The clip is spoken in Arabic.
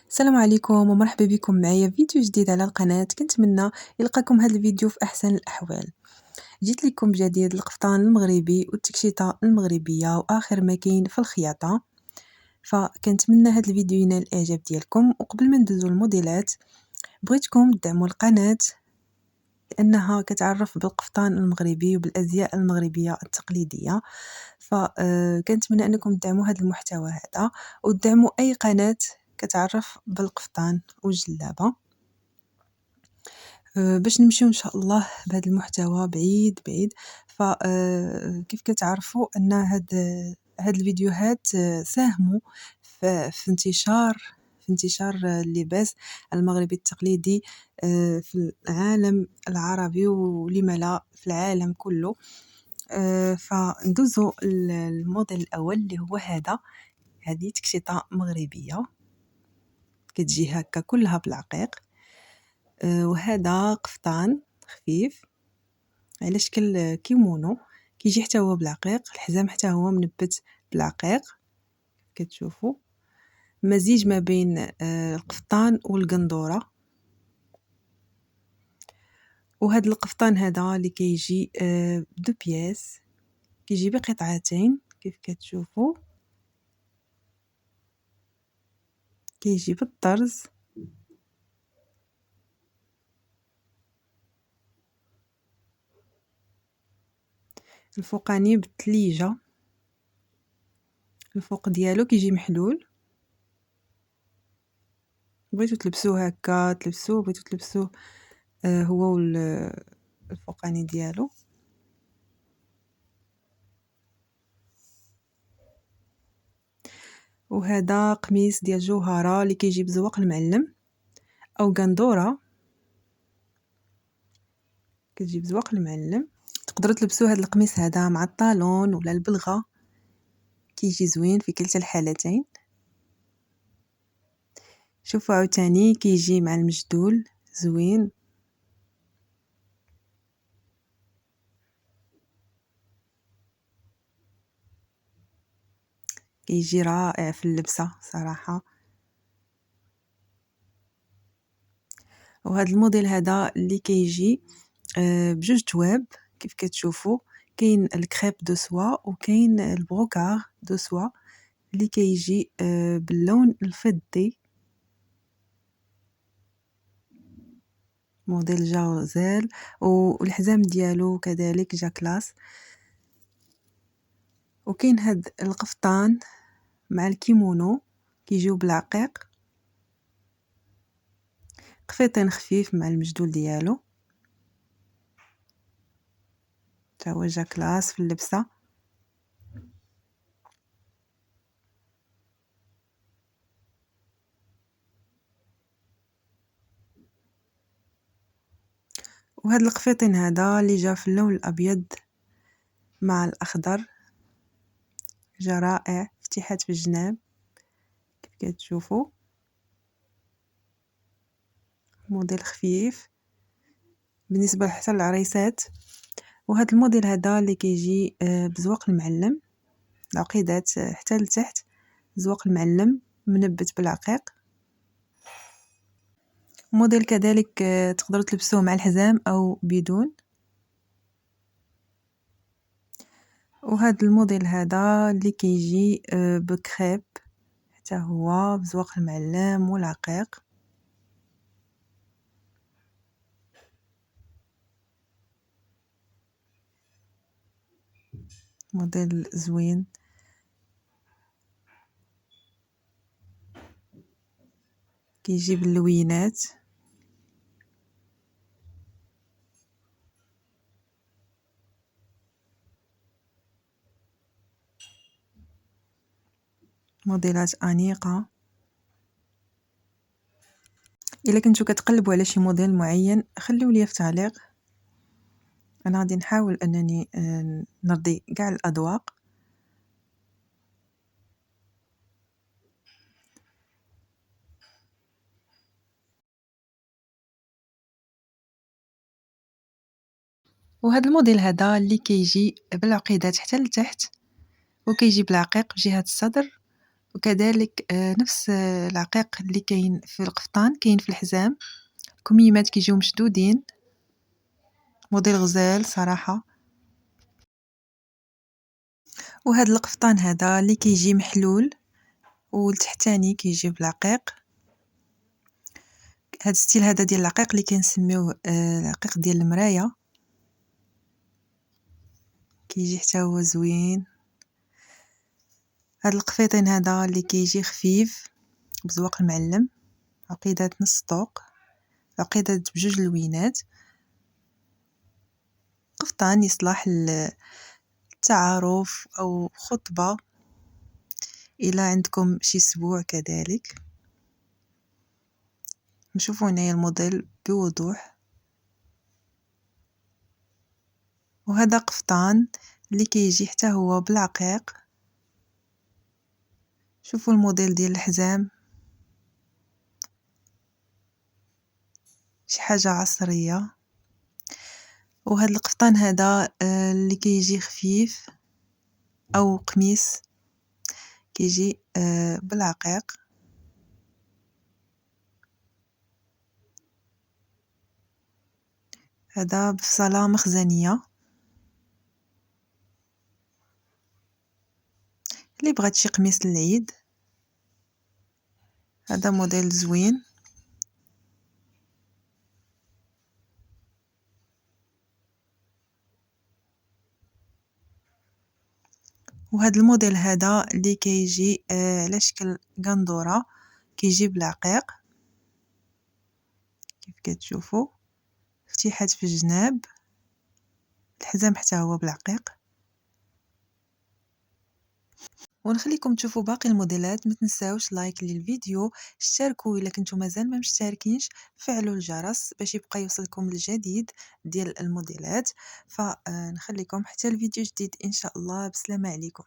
السلام عليكم ومرحبا بكم معايا في فيديو جديد على القناة. كنتمنى يلقاكم هذا الفيديو في أحسن الأحوال. جيت لكم بجديد القفطان المغربي والتكشيطة المغربية وآخر ما كاين في الخياطة، فكنتمنى هذا الفيديو ينال الإعجاب ديالكم. وقبل ما ندوزو الموديلات بغيتكم تدعموا القناة لأنها كتعرف بالقفطان المغربي وبالأزياء المغربية التقليدية، فكنتمنى أنكم تدعموا هذا المحتوى هذا وتدعموا أي قناة كتعرف بالقفطان والجلابة. باش نمشيو إن شاء الله بهذا المحتوى بعيد بعيد. ف كيف كتعرفوا أن هاد الفيديوهات ساهموا في انتشار اللباس المغربي التقليدي في العالم العربي ولم لا في العالم كله. فندوزو الموديل الأول اللي هو هذه تكشيطة مغربية كتجي هكا كلها بالعقيق. وهذا قفطان خفيف على شكل كيمونو كيجي حتى هو بالعقيق، الحزام حتى هو منبت بالعقيق كتشوفوا، مزيج ما بين القفطان والقندورة. وهذا القفطان هذا اللي كيجي دو بياس، كيجي بقطعتين كيف كتشوفوا، كيجي بالطرز الفوقاني بالثليجة، الفوق ديالو كيجي محلول. بغيتو تلبسوه هكا تلبسوه، بغيتو تلبسوه هو الفوقاني ديالو. وهذا قميص ديال جوهرة اللي كيجي بزواق المعلم او غندورة، كتجي بزواق المعلم. تقدروا تلبسوا هذا القميص هذا مع الطالون ولا البلغة، كيجي زوين في كلتا الحالتين. شوفوا عاوتاني كيجي مع المجدول زوين. كيجي رائع في اللبسة صراحة. وهذا الموديل هذا اللي كيجي بجوج تواب كيف كتشوفوا، كاين الكريب دو سوا وكاين البروكار دو سوا اللي كيجي باللون الفضي، موديل جا غزال. والحزام ديالو كذلك جا كلاس. وكاين هاد القفطان مع الكيمونو كيجيو بالعقيق، قفيطين خفيف مع المجدول ديالو، تا هو جا كلاس في اللبسه. وهاد القفيطين هذا اللي جا في اللون الابيض مع الاخضر جا رائع، فتحات في الجناب كيف كتشوفوا، موديل خفيف بالنسبه حتى للعريسات. وهذا الموديل هذا اللي كيجي بزواق المعلم، العقيدات حتى لتحت زواق المعلم منبت بالعقيق. موديل كذلك تقدروا تلبسوه مع الحزام او بدون. وهذا الموديل هذا اللي كيجي بكريب حتى هو بزواق المعلم والعقيق. موديل زوين، كيجي باللوينات. موديلات انيقه. الا كنتو كتقلبوا على شي موديل معين خليو لي في تعليق، انا غادي نحاول انني نرضي كاع الاذواق. وهذا الموديل هذا اللي كيجي بالعقيدات حتى لتحت، وكيجي بالعقيق في جهه الصدر وكذلك نفس العقيق اللي كاين في القفطان كاين في الحزام، الكميمات كيجيو مشدودين، موديل غزال صراحة. وهاد القفطان هذا اللي كيجي محلول والتحتاني كيجي بالعقيق. هاد الستيل هذا ديال العقيق اللي كنسميوه العقيق ديال المرايا، كيجي حتى هو زوين. هاد القفيطين هذا اللي كيجي خفيف بزواق المعلم، عقيدة نص طوق، عقيدة بجوج لوينات. قفطان يصلح للتعارف أو خطبة، إلا عندكم شي سبوع كذلك. نشوفوا هنايا الموديل بوضوح. وهذا قفطان اللي كيجي حتى هو بالعقيق. شوفوا الموديل ديال الحزام، شي حاجة عصرية. وهذا القفطان هذا اللي كيجي خفيف أو قميص كيجي بالعقيق. هذا بفصلة مخزنية، اللي بغات شي قميص للعيد. هذا موديل زوين. وهذا الموديل هذا اللي كيجي على شكل قندورة، كيجي بالعقيق كيف كتشوفوا، فتيحات في الجناب، الحزام حتى هو بالعقيق. ونخليكم تشوفوا باقي الموديلات. ما تنساوش لايك للفيديو، اشتركوا الا كنتم مازال ما مشتركينش، فعلوا الجرس باش يبقى يوصلكم الجديد ديال الموديلات. فنخليكم حتى الفيديو جديد ان شاء الله. بسلامة عليكم.